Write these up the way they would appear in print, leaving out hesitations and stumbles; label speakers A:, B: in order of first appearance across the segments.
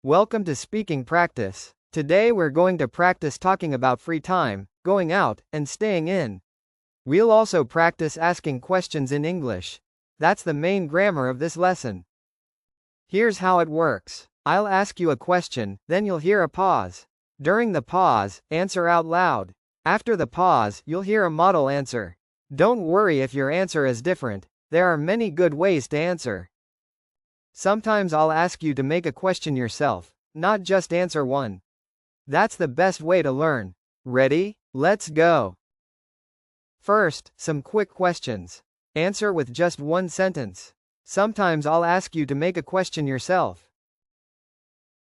A: Welcome to Speaking Practice. Today we're going to practice talking about free time, going out, and staying in. We'll also practice asking questions in English. That's the main grammar of this lesson. Here's how it works. I'll ask you a question, then you'll hear a pause. During the pause, answer out loud. After the pause, you'll hear a model answer. Don't worry if your answer is different. There are many good ways to answer. Sometimes I'll ask you to make a question yourself, not just answer one. That's the best way to learn. Ready? Let's go. First, some quick questions. Answer with just one sentence. Sometimes I'll ask you to make a question yourself.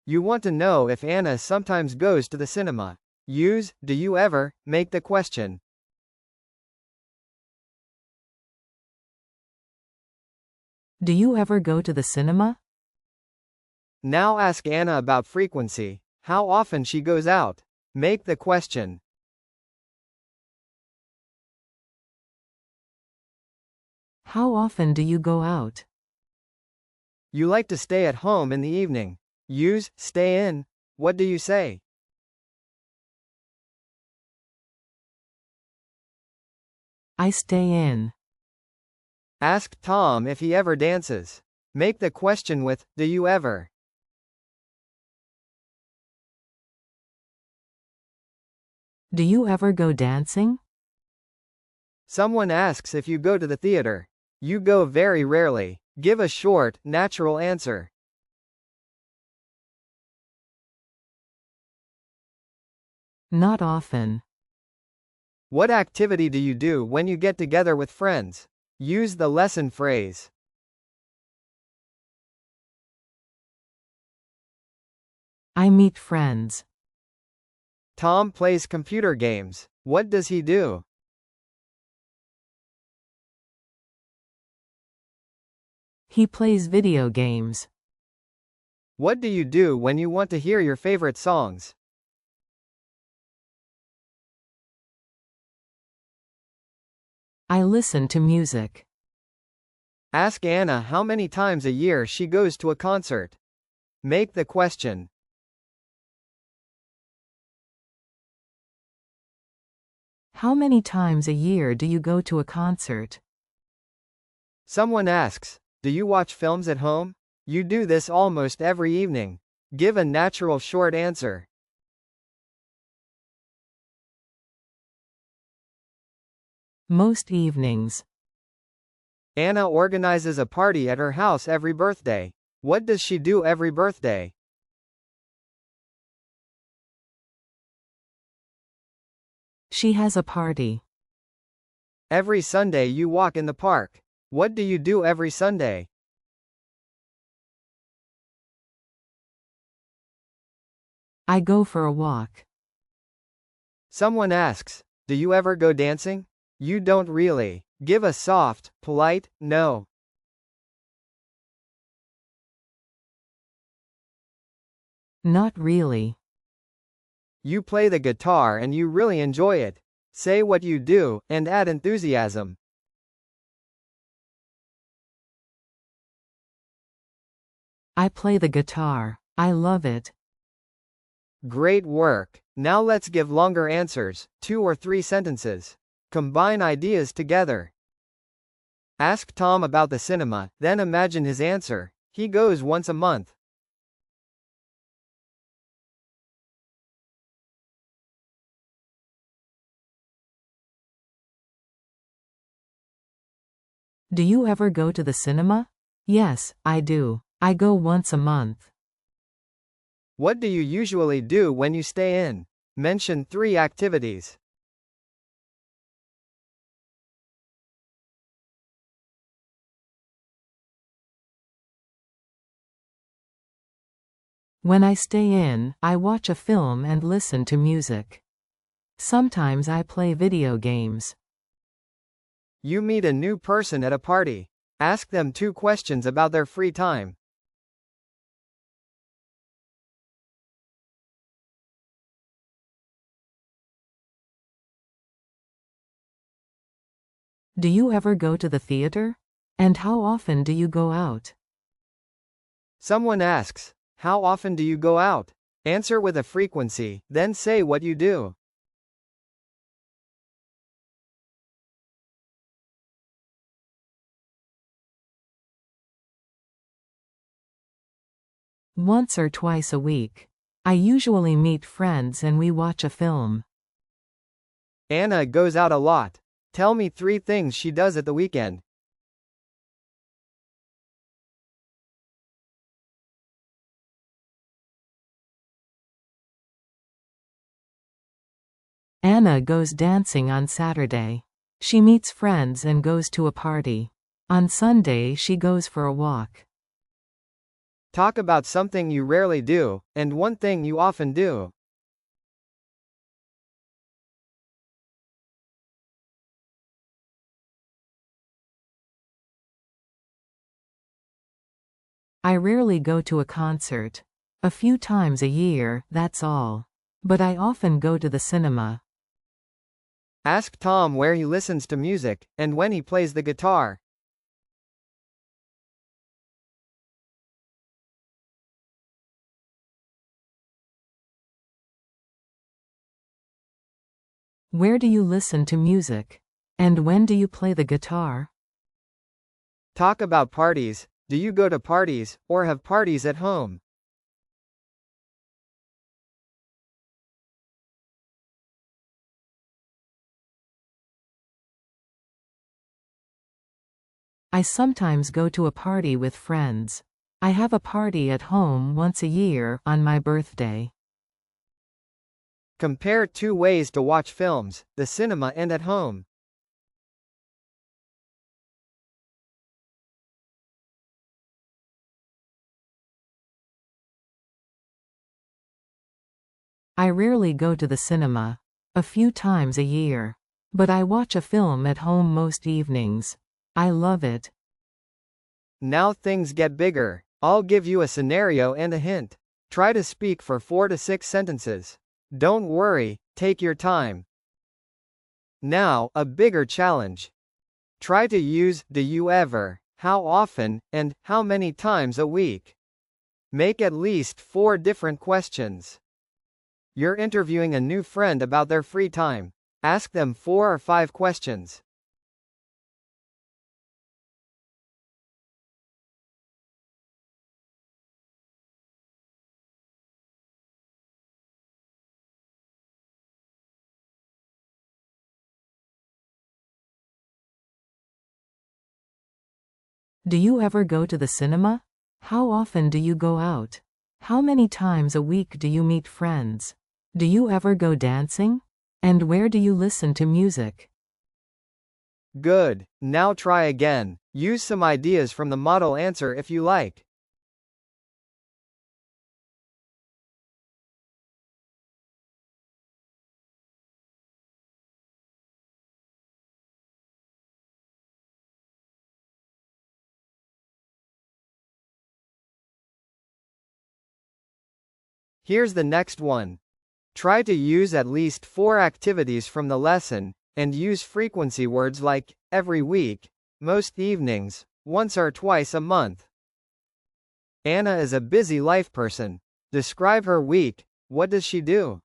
A: You want to know if Anna sometimes goes to the cinema. Use, do you ever, make the question.
B: Do you ever go to the cinema?
A: Now ask Anna about frequency, how often she goes out. Make the question.
B: How often do you go out?
A: You like to stay at home in the evening. Use, stay in. What do you say?
B: I stay in.
A: Ask Tom if he ever dances. Make the question with, do you ever?
B: Do you ever go dancing?
A: Someone asks if you go to the theater. You go very rarely. Give a short, natural answer.
B: Not often.
A: What activity do you do when you get together with friends? Use the lesson phrase.
B: I meet friends.
A: Tom plays computer games. What does he do?
B: He plays video games.
A: What do you do when you want to hear your favorite songs?
B: I listen to music.
A: Ask Anna how many times a year she goes to a concert. Make the question.
B: How many times a year do you go to a concert?
A: Someone asks, do you watch films at home? You do this almost every evening. Give a natural short answer.
B: Most evenings.
A: Anna organizes a party at her house every birthday. What does she do every birthday?
B: She has a party.
A: Every Sunday you walk in the park. What do you do every Sunday?
B: I go for a walk.
A: Someone asks, do you ever go dancing? You don't really. Give a soft, polite, no.
B: Not really.
A: You play the guitar and you really enjoy it. Say what you do, and add enthusiasm.
B: I play the guitar. I love it.
A: Great work. Now let's give longer answers, 2 or 3 sentences. Combine ideas together. Ask Tom about the cinema, then imagine his answer. He goes once a month.
B: Do you ever go to the cinema? Yes, I do. I go once a month.
A: What do you usually do when you stay in? Mention 3 activities.
B: When I stay in, I watch a film and listen to music. Sometimes I play video games.
A: You meet a new person at a party. Ask them 2 questions about their free time.
B: Do you ever go to the theater? And how often do you go out?
A: Someone asks, How often do you go out? Answer with a frequency, then say what you do.
B: Once or twice a week. I usually meet friends and we watch a film.
A: Anna goes out a lot. Tell me 3 things she does at the weekend.
B: Anna goes dancing on Saturday. She meets friends and goes to a party. On Sunday she goes for a walk.
A: Talk about something you rarely do, and one thing you often do.
B: I rarely go to a concert. A few times a year, that's all. But I often go to the cinema.
A: Ask Tom where he listens to music, and when he plays the guitar.
B: Where do you listen to music? And when do you play the guitar?
A: Talk about parties. Do you go to parties, or have parties at home?
B: I sometimes go to a party with friends. I have a party at home once a year, on my birthday.
A: Compare 2 ways to watch films, the cinema and at home.
B: I rarely go to the cinema. A few times a year. But I watch a film at home most evenings. I love it.
A: Now things get bigger. I'll give you a scenario and a hint. Try to speak for 4 to 6 sentences. Don't worry, take your time. Now, a bigger challenge. Try to use do you ever, how often, and how many times a week. Make at least 4 different questions. You're interviewing a new friend about their free time. Ask them 4 or 5 questions.
B: Do you ever go to the cinema? How often do you go out? How many times a week do you meet friends? Do you ever go dancing? And where do you listen to music?
A: Good. Now try again. Use some ideas from the model answer if you like. Here's the next one. Try to use at least 4 activities from the lesson, and use frequency words like every week, most evenings, once or twice a month. Anna is a busy life person. Describe her week. What does she do?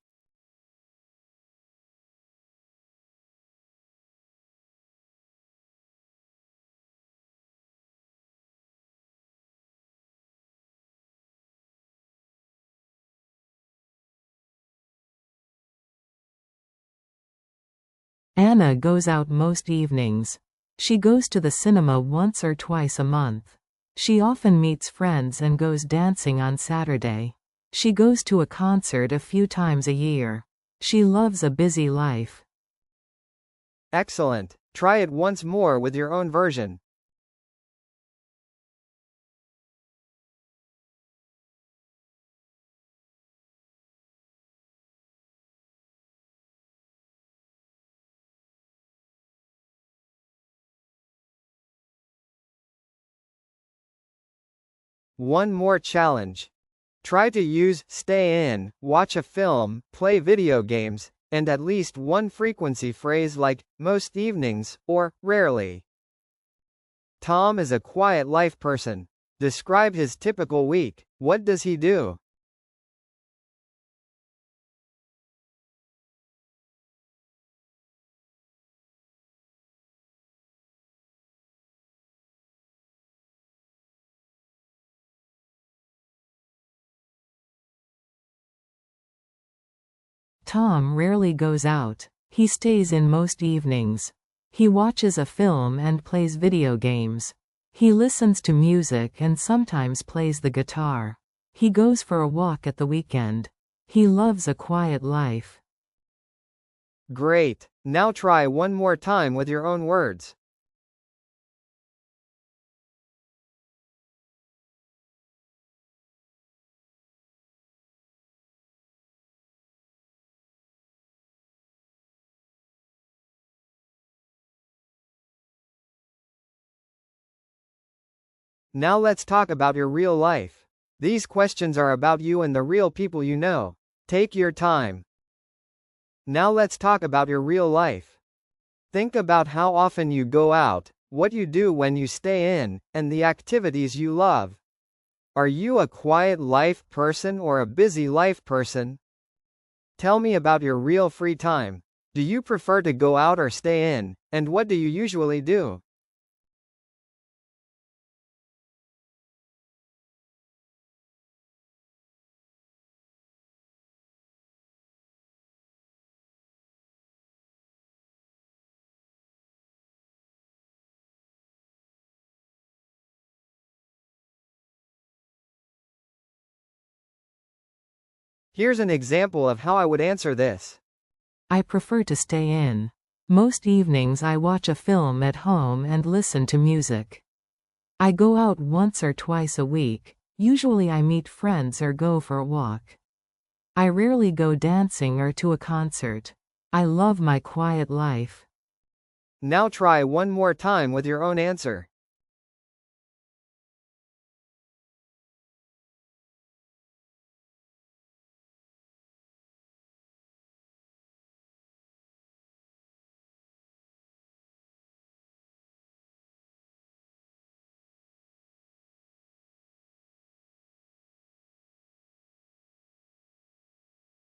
B: Anna goes out most evenings. She goes to the cinema once or twice a month. She often meets friends and goes dancing on Saturday. She goes to a concert a few times a year. She loves a busy life.
A: Excellent. Try it once more with your own version. One more challenge. Try to use stay in, watch a film, play video games, and at least one frequency phrase like most evenings or rarely. Tom is a quiet life person. Describe his typical week. What does he do?
B: Tom rarely goes out. He stays in most evenings. He watches a film and plays video games. He listens to music and sometimes plays the guitar. He goes for a walk at the weekend. He loves a quiet life.
A: Great. Now try one more time with your own words. Now let's talk about your real life. These questions are about you and the real people you know. Take your time. Now let's talk about your real life. Think about how often you go out, what you do when you stay in, and the activities you love. Are you a quiet life person or a busy life person? Tell me about your real free time. Do you prefer to go out or stay in, and what do you usually do? Here's an example of how I would answer this.
B: I prefer to stay in. Most evenings I watch a film at home and listen to music. I go out once or twice a week. Usually I meet friends or go for a walk. I rarely go dancing or to a concert. I love my quiet life.
A: Now try one more time with your own answer.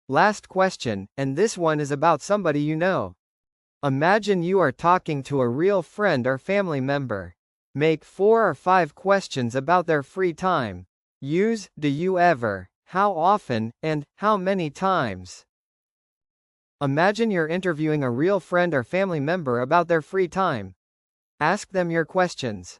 A: Last question, and this one is about somebody you know. Imagine you are talking to a real friend or family member. Make 4 or 5 questions about their free time. Use "do you ever," "how often," and "how many times." Imagine you're interviewing a real friend or family member about their free time. Ask them your questions.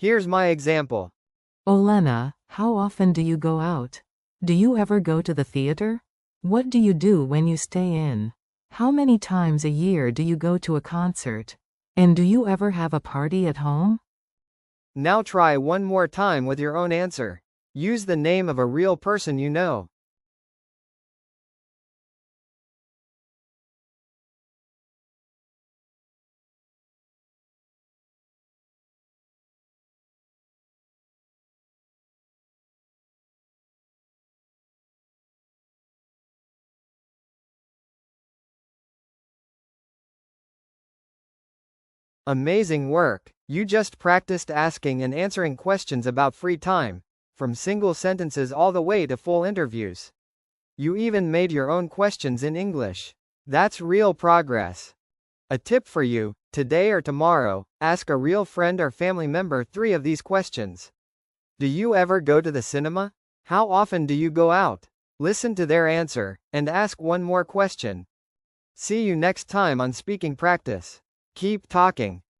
A: Here's my example.
B: Olena, how often do you go out? Do you ever go to the theater? What do you do when you stay in? How many times a year do you go to a concert? And do you ever have a party at home?
A: Now try one more time with your own answer. Use the name of a real person you know. Amazing work. You just practiced asking and answering questions about free time, from single sentences all the way to full interviews. You even made your own questions in English. That's real progress. A tip for you: today or tomorrow, ask a real friend or family member 3 of these questions. Do you ever go to the cinema? How often do you go out? Listen to their answer, and ask one more question. See you next time on Speaking Practice. Keep talking.